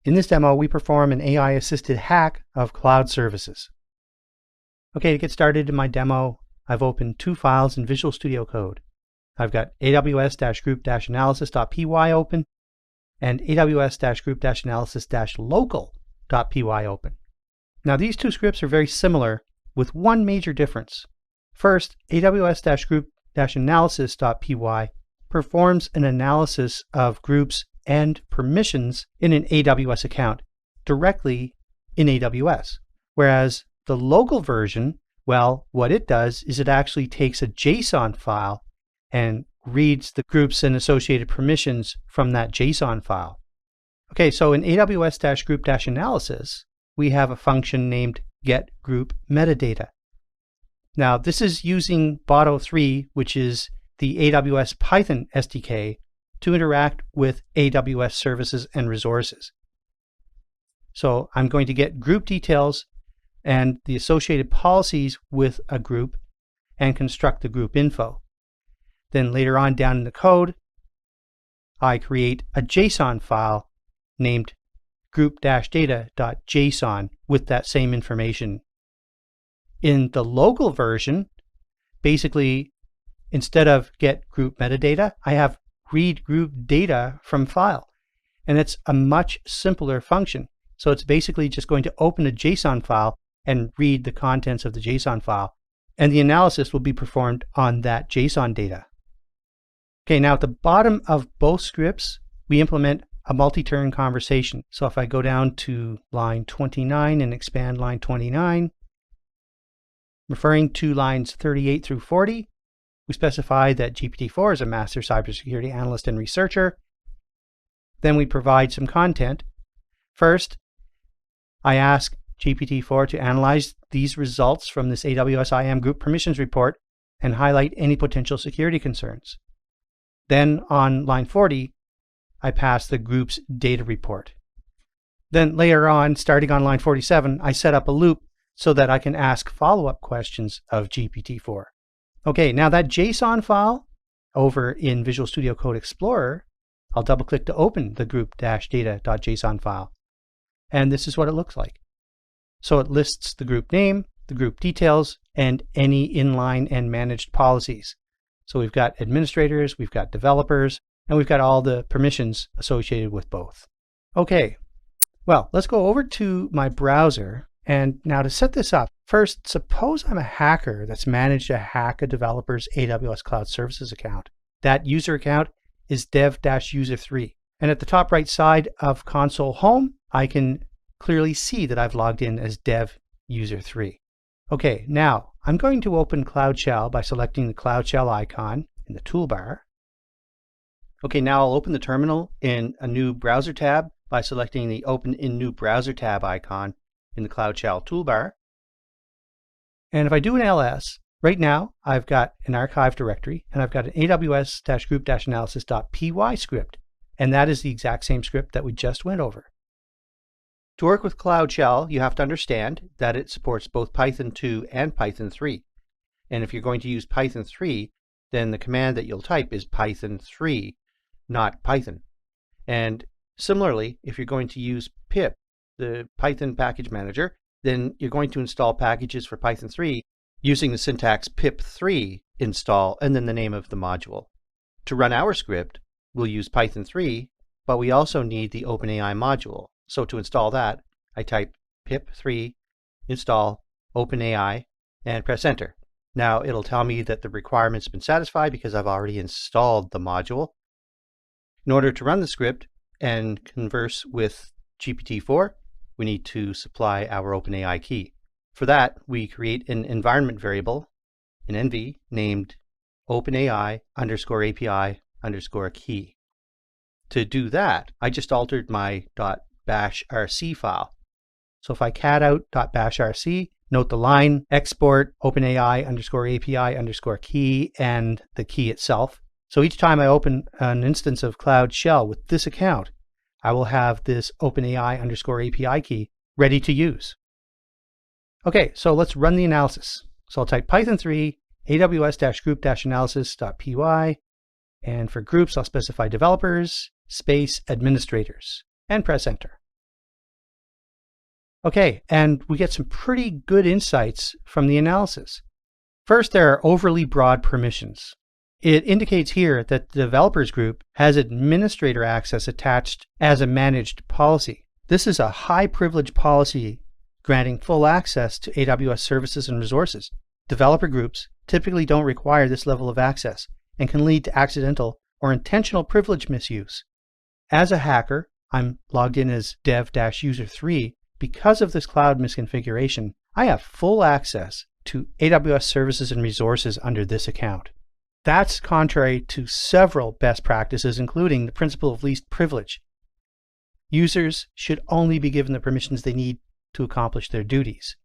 In this demo, we perform an AI-assisted hack of cloud services. Okay, to get started in my demo, I've opened two files in Visual Studio Code. I've got aws-group-analysis.py open and aws-group-analysis-local.py open. Now these two scripts are very similar with one major difference. First, aws-group-analysis.py performs an analysis of groups and permissions in an AWS account directly in AWS. Whereas the local version, well, what it does is it actually takes a JSON file and reads the groups and associated permissions from that JSON file. Okay, so in aws-group-analysis, we have a function named getGroupMetadata. Now, this is using Boto3, which is the AWS Python SDK, to interact with AWS services and resources. So I'm going to get group details and the associated policies with a group and construct the group info. Then later on down in the code, I create a JSON file named group-data.json with that same information. In the local version, basically, instead of get group metadata, I have read group data from file. And it's a much simpler function. So it's basically just going to open a JSON file and read the contents of the JSON file. And the analysis will be performed on that JSON data. Okay, now at the bottom of both scripts, we implement a multi-turn conversation. So if I go down to line 29 and expand line 29, referring to lines 38 through 40, we specify that GPT-4 is a master cybersecurity analyst and researcher. Then we provide some content. First, I ask GPT-4 to analyze these results from this AWS IAM group permissions report and highlight any potential security concerns. Then on line 40, I pass the group's data report. Then later on, starting on line 47, I set up a loop so that I can ask follow-up questions of GPT-4. Okay, now that JSON file over in Visual Studio Code Explorer, I'll double-click to open the group-data.json file. And this is what it looks like. So it lists the group name, the group details, and any inline and managed policies. So we've got administrators, we've got developers, and we've got all the permissions associated with both. Okay, well, let's go over to my browser. And now to set this up, first, suppose I'm a hacker that's managed to hack a developer's AWS Cloud Services account. That user account is dev-user3. And at the top right side of console home, I can clearly see that I've logged in as dev-user3. Okay, now I'm going to open Cloud Shell by selecting the Cloud Shell icon in the toolbar. Okay, now I'll open the terminal in a new browser tab by selecting the Open in New Browser tab icon in the Cloud Shell toolbar. And if I do an ls, right now I've got an archive directory and I've got an aws-group-analysis.py script. And that is the exact same script that we just went over. To work with Cloud Shell, you have to understand that it supports both Python 2 and Python 3. And if you're going to use Python 3, then the command that you'll type is Python 3, not Python. And similarly, if you're going to use pip, the Python package manager, then you're going to install packages for Python 3 using the syntax pip3 install and then the name of the module. To run our script, we'll use Python 3, but we also need the OpenAI module. So to install that, I type pip3 install OpenAI and press enter. Now it'll tell me that the requirement's been satisfied because I've already installed the module. In order to run the script and converse with GPT-4, we need to supply our OpenAI key. For that, we create an environment variable in NV named OpenAI_API_key. To do that, I just altered my .bashrc file. So if I cat out .bashrc, note the line, export OpenAI_API_key and the key itself. So each time I open an instance of Cloud Shell with this account, I will have this OpenAI_API key ready to use. Okay, so let's run the analysis. So I'll type Python 3 aws-group-analysis.py, and for groups I'll specify developers, space administrators, and press enter. Okay, and we get some pretty good insights from the analysis. First, there are overly broad permissions. It indicates here that the developers group has administrator access attached as a managed policy. This is a high privilege policy granting full access to AWS services and resources. Developer groups typically don't require this level of access and can lead to accidental or intentional privilege misuse. As a hacker, I'm logged in as dev-user3. Because of this cloud misconfiguration, I have full access to AWS services and resources under this account. That's contrary to several best practices, including the principle of least privilege. Users should only be given the permissions they need to accomplish their duties.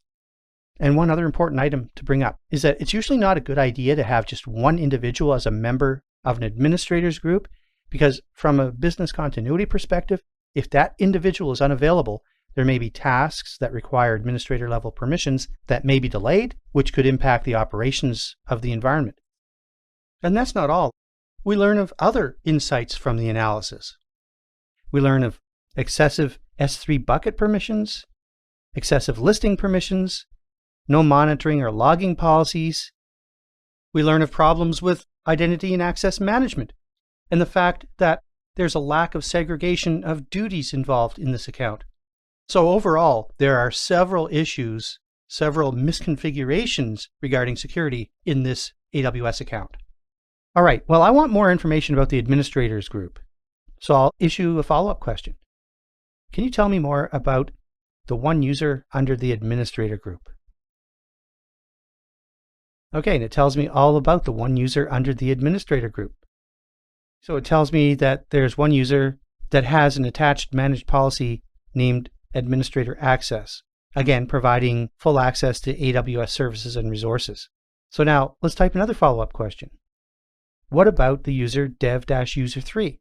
And one other important item to bring up is that it's usually not a good idea to have just one individual as a member of an administrator's group, because from a business continuity perspective, if that individual is unavailable, there may be tasks that require administrator level permissions that may be delayed, which could impact the operations of the environment. And that's not all. We learn of other insights from the analysis. We learn of excessive S3 bucket permissions, excessive listing permissions, no monitoring or logging policies. We learn of problems with identity and access management, and the fact that there's a lack of segregation of duties involved in this account. So overall, there are several issues, several misconfigurations regarding security in this AWS account. All right, well, I want more information about the administrators group, so I'll issue a follow-up question. Can you tell me more about the one user under the administrator group? Okay, and it tells me all about the one user under the administrator group. So it tells me that there's one user that has an attached managed policy named administrator access, again, providing full access to AWS services and resources. So now let's type another follow-up question. What about the user dev-user3?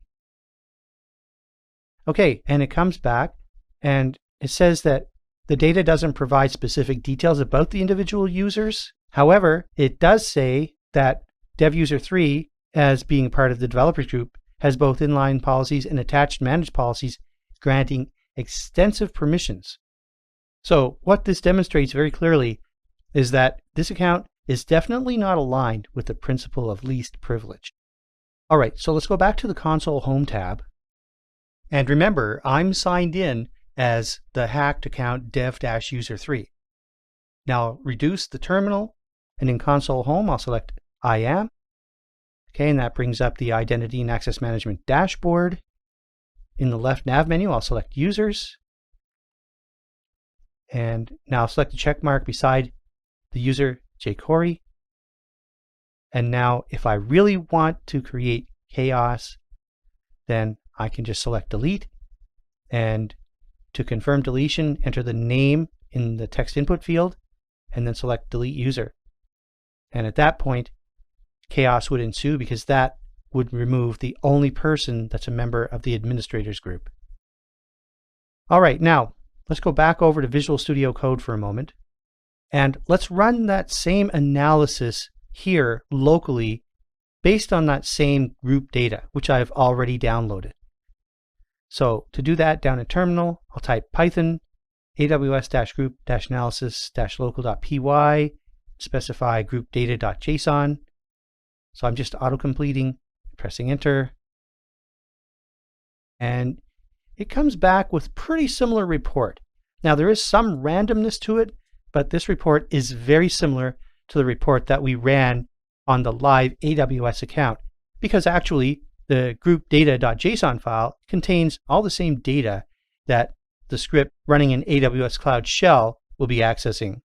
Okay, and it comes back and it says that the data doesn't provide specific details about the individual users. However, it does say that dev-user3, as being part of the developers group, has both inline policies and attached managed policies granting extensive permissions. So what this demonstrates very clearly is that this account is definitely not aligned with the principle of least privilege. All right, so let's go back to the console home tab. And remember, I'm signed in as the hacked account dev-user3. Now reduce the terminal, and in console home, I'll select I am. Okay, and that brings up the identity and access management dashboard. In the left nav menu, I'll select users. And now I'll select the check mark beside the user jQuery. And now if I really want to create chaos, then I can just select delete. And to confirm deletion, enter the name in the text input field, and then select delete user. And at that point, chaos would ensue because that would remove the only person that's a member of the administrators group. All right, now let's go back over to Visual Studio Code for a moment. And let's run that same analysis here locally based on that same group data, which I've already downloaded. So to do that, down in terminal, I'll type Python aws-group-analysis-local.py, specify group data.json. So I'm just auto-completing, pressing enter. And it comes back with pretty similar report. Now there is some randomness to it, but this report is very similar to the report that we ran on the live AWS account, because actually the group data.json file contains all the same data that the script running in AWS Cloud Shell will be accessing.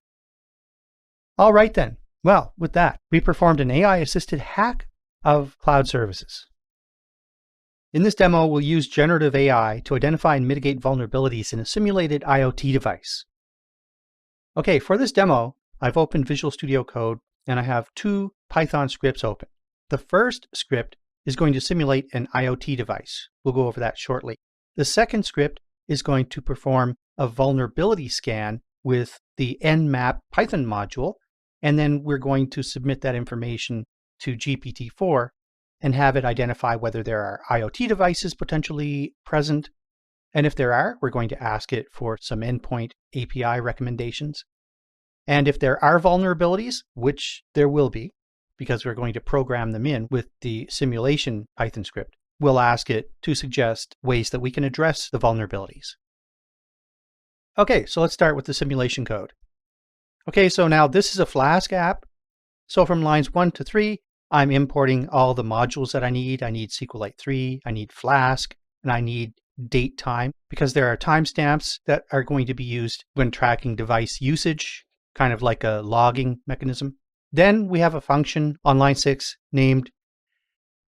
All right then. Well, with that, we performed an AI-assisted hack of cloud services. In this demo, we'll use generative AI to identify and mitigate vulnerabilities in a simulated IoT device. Okay, for this demo, I've opened Visual Studio Code and I have two Python scripts open. The first script is going to simulate an IoT device. We'll go over that shortly. The second script is going to perform a vulnerability scan with the Nmap Python module, and then we're going to submit that information to GPT-4 and have it identify whether there are IoT devices potentially present, And if there are, we're going to ask it for some endpoint API recommendations. And if there are vulnerabilities, which there will be, because we're going to program them in with the simulation Python script, we'll ask it to suggest ways that we can address the vulnerabilities. Okay, so let's start with the simulation code. Okay, so now this is a Flask app. So from lines 1 to 3, I'm importing all the modules that I need. I need SQLite 3, I need Flask, and I need date time, because there are timestamps that are going to be used when tracking device usage, kind of like a logging mechanism. Then we have a function on line 6 named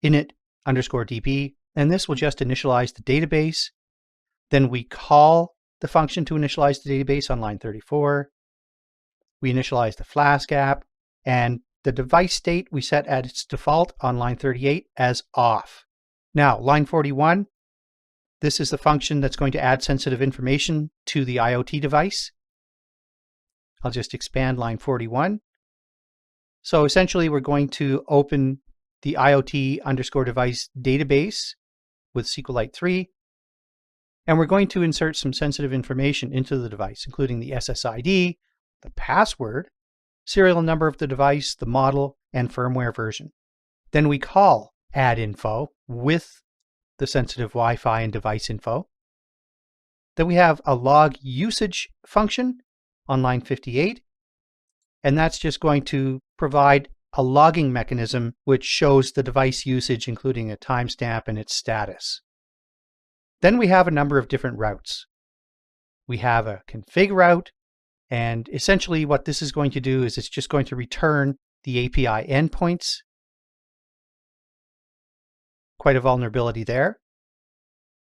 init_db, and this will just initialize the database. Then we call the function to initialize the database on line 34. We initialize the Flask app, and the device state we set at its default on line 38 as off. Now, line 41, this is the function that's going to add sensitive information to the IoT device. I'll just expand line 41. So essentially, we're going to open the IoT_device database with SQLite 3, and we're going to insert some sensitive information into the device, including the SSID, the password, serial number of the device, the model, and firmware version. Then we call add_info with the sensitive Wi-Fi and device info. Then we have a log usage function on line 58, and that's just going to provide a logging mechanism which shows the device usage, including a timestamp and its status. Then we have a number of different routes. We have a config route, and essentially what this is going to do is it's just going to return the API endpoints. Quite a vulnerability there.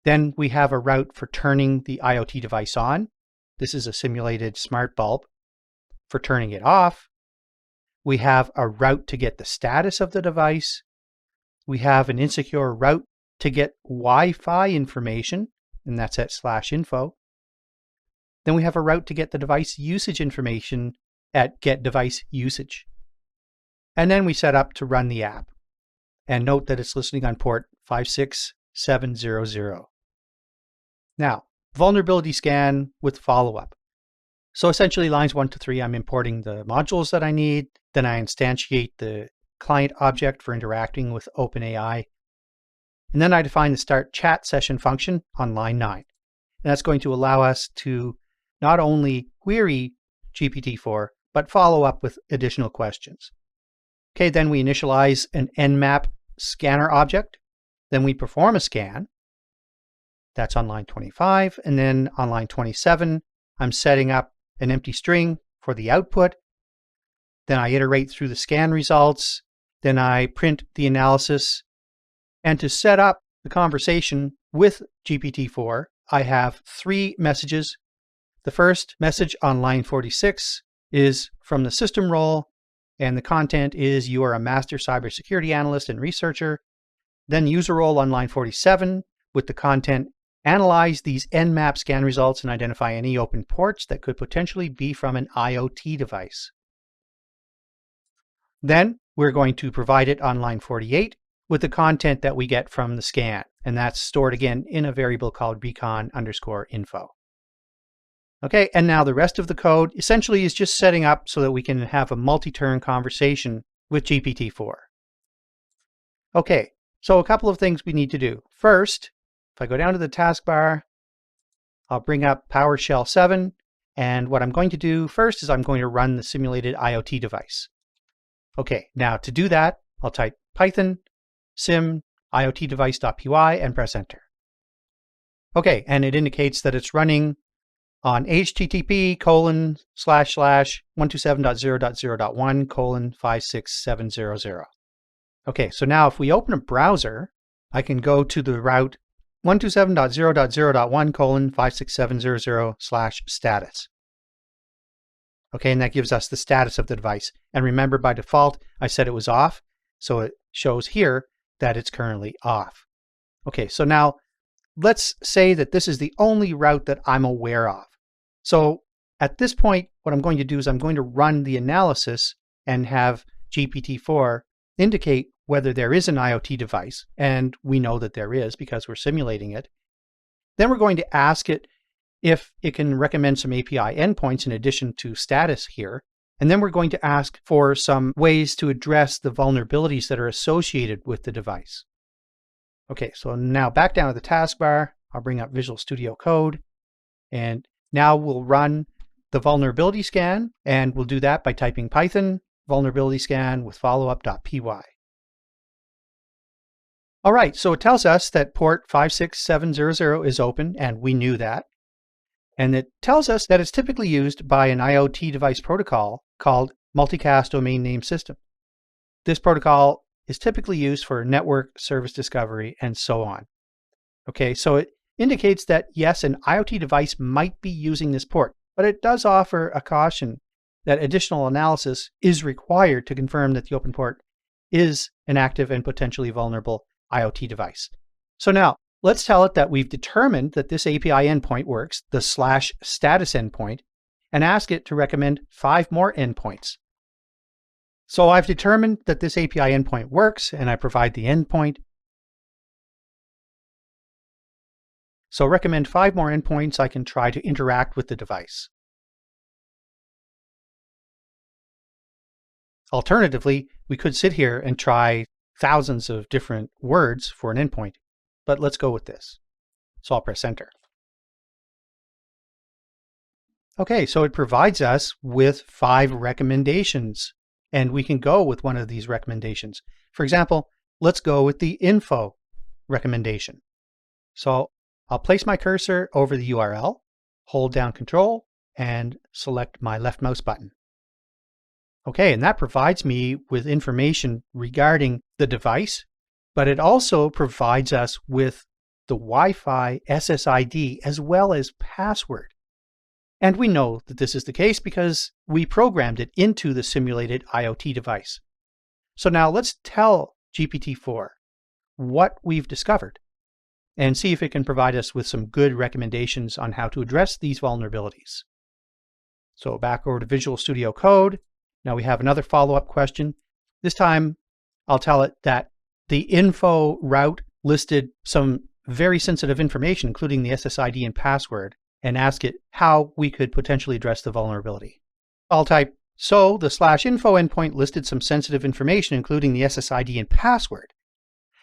Then we have a route for turning the IoT device on. This is a simulated smart bulb. For turning it off, we have a route to get the status of the device. We have an insecure route to get Wi-Fi information, and that's at /info. Then we have a route to get the device usage information at getDeviceUsage. And then we set up to run the app. And note that it's listening on port 56700. Now, vulnerability scan with follow-up. So essentially lines 1 to 3, I'm importing the modules that I need. Then I instantiate the client object for interacting with OpenAI. And then I define the start chat session function on line 9. And that's going to allow us to not only query GPT-4, but follow up with additional questions. Okay, then we initialize an Nmap scanner object. Then we perform a scan. That's on line 25. And then on line 27, I'm setting up an empty string for the output. Then I iterate through the scan results. Then I print the analysis. And to set up the conversation with GPT-4, I have 3 messages. The first message on line 46 is from the system role, and the content is you are a master cybersecurity analyst and researcher. Then user role on line 47 with the content, analyze these Nmap scan results and identify any open ports that could potentially be from an IoT device. Then we're going to provide it on line 48 with the content that we get from the scan, and that's stored again in a variable called recon_info. Okay, and now the rest of the code essentially is just setting up so that we can have a multi-turn conversation with GPT-4. Okay, so a couple of things we need to do. First, if I go down to the taskbar, I'll bring up PowerShell 7, and what I'm going to do first is I'm going to run the simulated IoT device. Okay, now to do that, I'll type Python sim iotdevice.py and press enter. Okay, and it indicates that it's running on http://127.0.0.1:56700. Okay, so now if we open a browser, I can go to the route 127.0.0.1:56700/status. Okay, and that gives us the status of the device. And remember, by default, I said it was off, so it shows here that it's currently off. Okay, so now let's say that this is the only route that I'm aware of. So at this point, what I'm going to do is I'm going to run the analysis and have GPT-4 indicate whether there is an IoT device, and we know that there is because we're simulating it. Then we're going to ask it if it can recommend some API endpoints in addition to status here. And then we're going to ask for some ways to address the vulnerabilities that are associated with the device. Okay, so now back down to the taskbar, I'll bring up Visual Studio Code, and now we'll run the vulnerability scan, and we'll do that by typing Python vulnerability scan with followup.py. All right, so it tells us that port 56700 is open, and we knew that. And it tells us that it's typically used by an IoT device protocol called Multicast Domain Name System. This protocol is typically used for network service discovery and so on. Okay, so it indicates that yes, an IoT device might be using this port, but it does offer a caution that additional analysis is required to confirm that the open port is an active and potentially vulnerable IoT device. So now let's tell it that we've determined that this API endpoint works, the /status endpoint, and ask it to recommend 5 more endpoints. So I've determined that this API endpoint works, and I provide the endpoint. So recommend 5 more endpoints I can try to interact with the device. Alternatively, we could sit here and try thousands of different words for an endpoint, but let's go with this. So I'll press enter. Okay, so it provides us with 5 recommendations, and we can go with one of these recommendations. For example, let's go with the info recommendation. So I'll place my cursor over the URL, hold down Control, and select my left mouse button. Okay, and that provides me with information regarding the device, but it also provides us with the Wi-Fi SSID as well as password. And we know that this is the case because we programmed it into the simulated IoT device. So now let's tell GPT-4 what we've discovered and see if it can provide us with some good recommendations on how to address these vulnerabilities. So back over to Visual Studio Code. Now we have another follow-up question. This time I'll tell it that the info route listed some very sensitive information, including the SSID and password, and ask it how we could potentially address the vulnerability. I'll type, so the /info endpoint listed some sensitive information, including the SSID and password.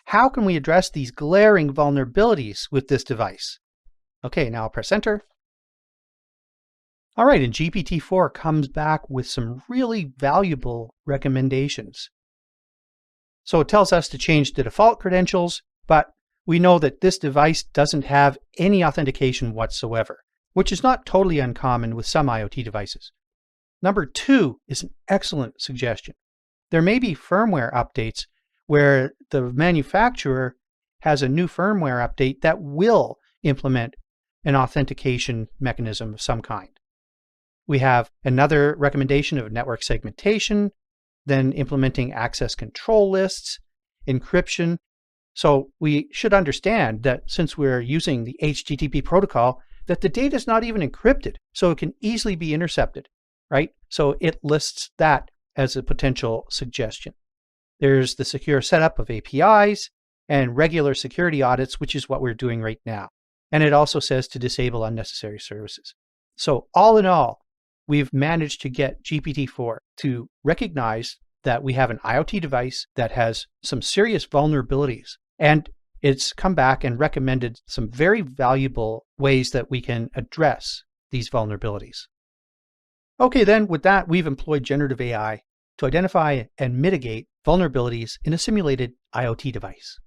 How can we address these glaring vulnerabilities with this device? Okay, now I'll press enter. All right, and GPT-4 comes back with some really valuable recommendations. So it tells us to change the default credentials, but we know that this device doesn't have any authentication whatsoever, which is not totally uncommon with some IoT devices. Number 2 is an excellent suggestion. There may be firmware updates where the manufacturer has a new firmware update that will implement an authentication mechanism of some kind. We have another recommendation of network segmentation, then implementing access control lists, encryption. So we should understand that since we're using the HTTP protocol, that the data is not even encrypted, so it can easily be intercepted, right? So it lists that as a potential suggestion. There's the secure setup of APIs and regular security audits, which is what we're doing right now. And it also says to disable unnecessary services. So all in all, we've managed to get GPT-4 to recognize that we have an IoT device that has some serious vulnerabilities, and it's come back and recommended some very valuable ways that we can address these vulnerabilities. Okay, then with that, we've employed generative AI to identify and mitigate vulnerabilities in a simulated IoT device.